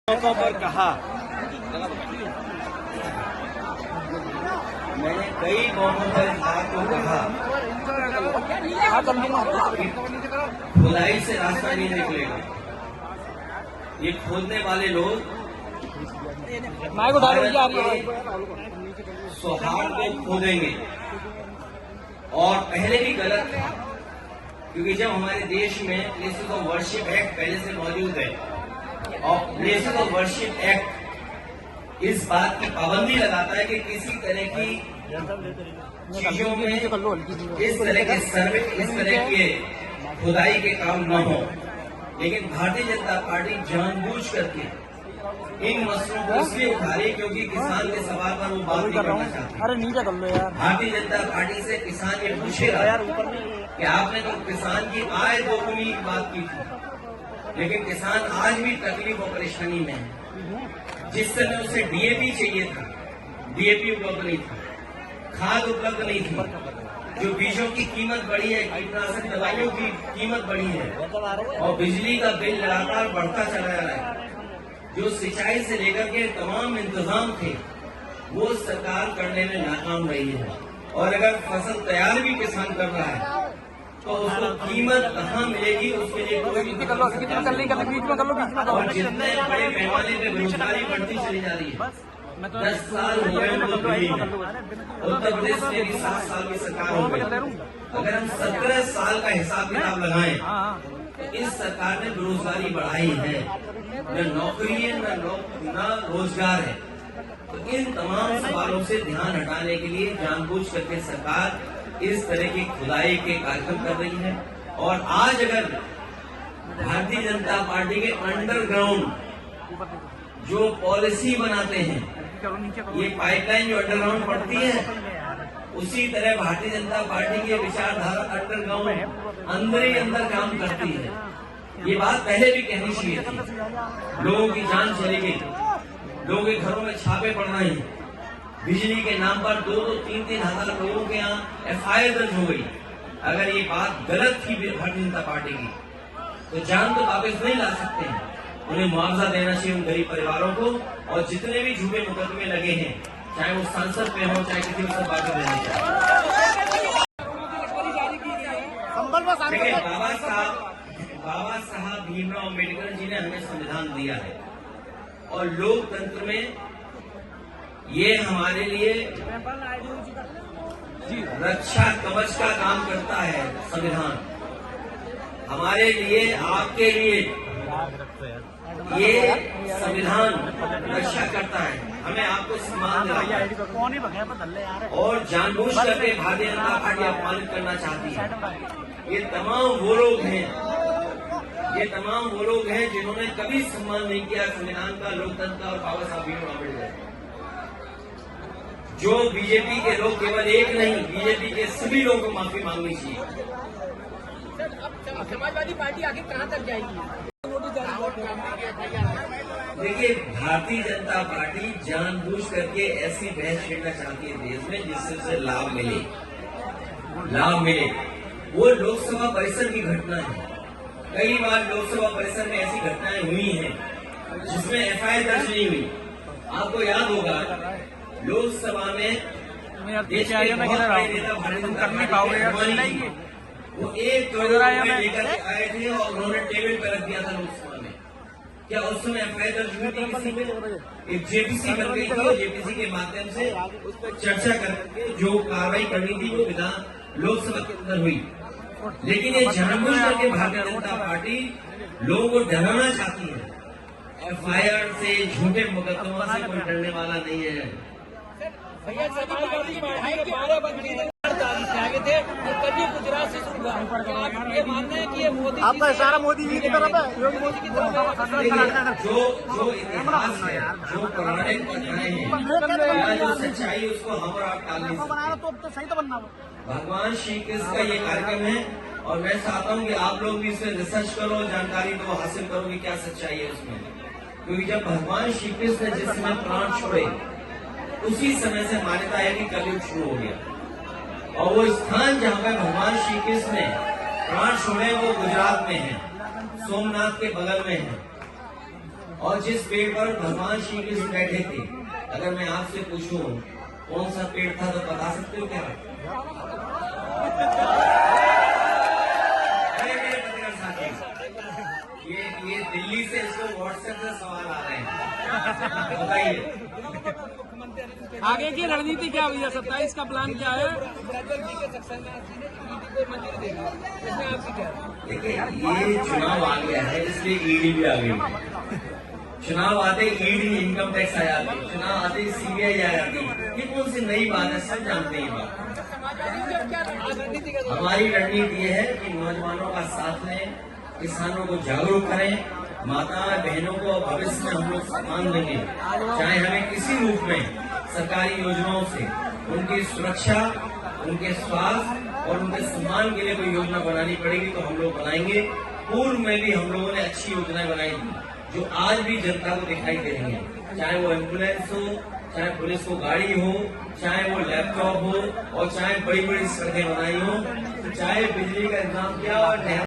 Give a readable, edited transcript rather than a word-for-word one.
मौकों पर कहा, मैंने कई मौकों पर को कहा खुदाई से रास्ता नहीं निकलेगा। ये खोदने वाले लोग सौहार्द को खोदेंगे। और पहले भी गलत था, क्योंकि जब हमारे देश में प्लेसेस ऑफ वर्शिप एक्ट पहले से मौजूद है और प्लेसेस ऑफ वर्शिप एक्ट इस बात की पाबंदी लगाता है कि किसी तरह की चीजों में इस तरह के खुदाई के काम न हो। लेकिन भारतीय जनता पार्टी जानबूझ करके इन मसलों को इसलिए उठा रही क्योंकि किसान के सवाल पर वो बात नहीं करना चाहती। अरे नीचे कर लो यार। भारतीय जनता पार्टी से किसान ये पूछेगा कि आपने तो किसान की आय दोगुनी की बात की थी, लेकिन किसान आज भी तकलीफ और परेशानी में है। जिस समय उसे डीएपी चाहिए था, डीएपी उपलब्ध नहीं था, खाद उपलब्ध नहीं थी, जो बीजों की कीमत बढ़ी है, कीटनाशक दवाइयों की कीमत बढ़ी है और बिजली का बिल लगातार बढ़ता चला जा रहा है। जो सिंचाई से लेकर के तमाम इंतजाम थे वो सरकार करने में नाकाम रही है। और अगर फसल तैयार भी किसान कर रहा है तो उसको कीमत कहाँ मिलेगी, उसके लिए कोई और जितने बड़े पैमाने पे बेरोजगारी बढ़ती चली जा रही है। 10 साल हो गए उत्तर प्रदेश में भी 7 साल की सरकार हो गई। अगर हम 17 साल का हिसाब किताब लगाएं तो इस सरकार ने बेरोजगारी बढ़ाई है, न नौकरी है न रोजगार है। तो इन तमाम सवालों से ध्यान हटाने के लिए जानबूझ करके सरकार इस तरह की खुदाई के कार्यक्रम कर रही है। और आज अगर भारतीय जनता पार्टी के अंडरग्राउंड जो पॉलिसी बनाते हैं, ये पाइपलाइन जो अंडरग्राउंड पड़ती है, उसी तरह भारतीय जनता पार्टी की विचारधारा अंडरग्राउंड अंदर ही अंदर काम करती है। ये बात पहले भी कहनी चाहिए थी। लोगों की जान चली गई, लोगों के घरों में छापे पड़ रहे हैं, बिजली के नाम पर 2-2, 3-3 हजार लोगों के यहाँ एफआईआर दर्ज हो गई। अगर ये बात गलत थी भारतीय जनता पार्टी की तो जान तो वापस नहीं ला सकते हैं। उन्हें मुआवजा देना चाहिए उन गरीब परिवारों को। और जितने भी झूठे मुकदमे लगे हैं, चाहे वो सांसद पे हो चाहे किसी को बात देनी चाहिए। देखिए बाबा साहब भीमराव अम्बेडकर जी ने हमें संविधान दिया है और लोकतंत्र में ये हमारे लिए रक्षा कवच का काम करता है। संविधान हमारे लिए, आपके लिए ये संविधान रक्षा करता है, हमें आपको सम्मान देता है। और जानबूझ करके भारतीय जनता पार्टी अपमानित करना चाहती है। ये तमाम वो लोग हैं जिन्होंने कभी सम्मान नहीं किया संविधान का, लोकतंत्र का और बाबा साहब भीमराव अम्बेडकर। जो बीजेपी के लोग, केवल एक नहीं, बीजेपी के सभी लोगों को माफी मांगनी चाहिए। समाजवादी पार्टी आगे कहां तक जाएगी? देखिए, भारतीय जनता पार्टी जानबूझ करके ऐसी बहस छेड़ना चाहती है देश में जिससे उसे लाभ मिले। वो लोकसभा परिसर की घटना है। कई बार लोकसभा परिसर में ऐसी घटनाएं हुई हैं जिसमें एफआईआर दर्ज नहीं हुई। आपको याद होगा लोकसभा में देश के बहुत बड़े नेता भारतीय जनता पार्टी वो 1 करोड़ रुपए लेकर आए थे और उन्होंने टेबल पर रख दिया था लोकसभा में। क्या उस समय एफआईआर दर्ज हुई थी किसी में? एक जेपीसी बन गई थी और जेपीसी के माध्यम से उस पर चर्चा करके जो कार्रवाई करनी थी वो विधान लोकसभा के अंदर हुई। लेकिन ये जानबूझ करके भारतीय जनता पार्टी लोगों को डराना चाहती है। एफआईआर से, झूठे मुकदमों से कोई डरने वाला नहीं है। गुजरात से शुरू हुआ, ये मानना है कि ये मोदी आपका इशारा मोदी जी की तरफ है, योगी मोदी की तरफ है। जो इतिहास है, जो पौराणिक कथाएं हैं, जो सच्चाई, उसको हम और आप टाल नहीं सकते। तो सही तो बनना भगवान श्री कृष्ण का ये कार्यक्रम है और मैं चाहता हूँ कि आप लोग भी इसमें रिसर्च करो, जानकारी दो, हासिल करो कि क्या सच्चाई है उसमें। क्योंकि जब भगवान श्री कृष्ण ने जिस समय प्राण छोड़े उसी समय से मान्यता है कि कलयुग शुरू हो गया। और वो स्थान जहाँ पे भगवान श्री कृष्ण ने प्राण छोड़े वो गुजरात में है, सोमनाथ के बगल में है। और जिस पेड़ पर भगवान श्री कृष्ण बैठे थे, अगर मैं आपसे पूछूं कौन सा पेड़ था तो बता सकते हो क्या? अरे मेरे पत्रकार साथी, ये दिल्ली से इसको व्हाट्सएप से सवाल आ रहे हैं, बताइए। आगे की रणनीति क्या हुई है? 27 का प्लान क्या है? देखिए, ये चुनाव आ गया है इसलिए ईडी भी आ गई। चुनाव आते ईडी इनकम टैक्स आ जाती, चुनाव आते सीबीआई आ जाती। ये कौन सी नई बात है? सब जानते हैं ये बात। हमारी रणनीति ये है कि नौजवानों का साथ लें, किसानों को जागरूक करें, माता बहनों को भविष्य में हम लोग सम्मान देंगे, चाहे हमें किसी रूप में सरकारी योजनाओं से उनकी सुरक्षा, उनके स्वास्थ्य और उनके सम्मान के लिए कोई योजना बनानी पड़ेगी तो हम लोग बनाएंगे। पूर्व में भी हम लोगों ने अच्छी योजनाएं बनाई थी जो आज भी जनता को दिखाई दे रही है, चाहे वो एम्बुलेंस हो, चाहे पुलिस को गाड़ी हो, चाहे वो लैपटॉप हो, और चाहे बड़ी बड़ी सड़कें बनाई हो, चाहे बिजली का इंतजाम किया और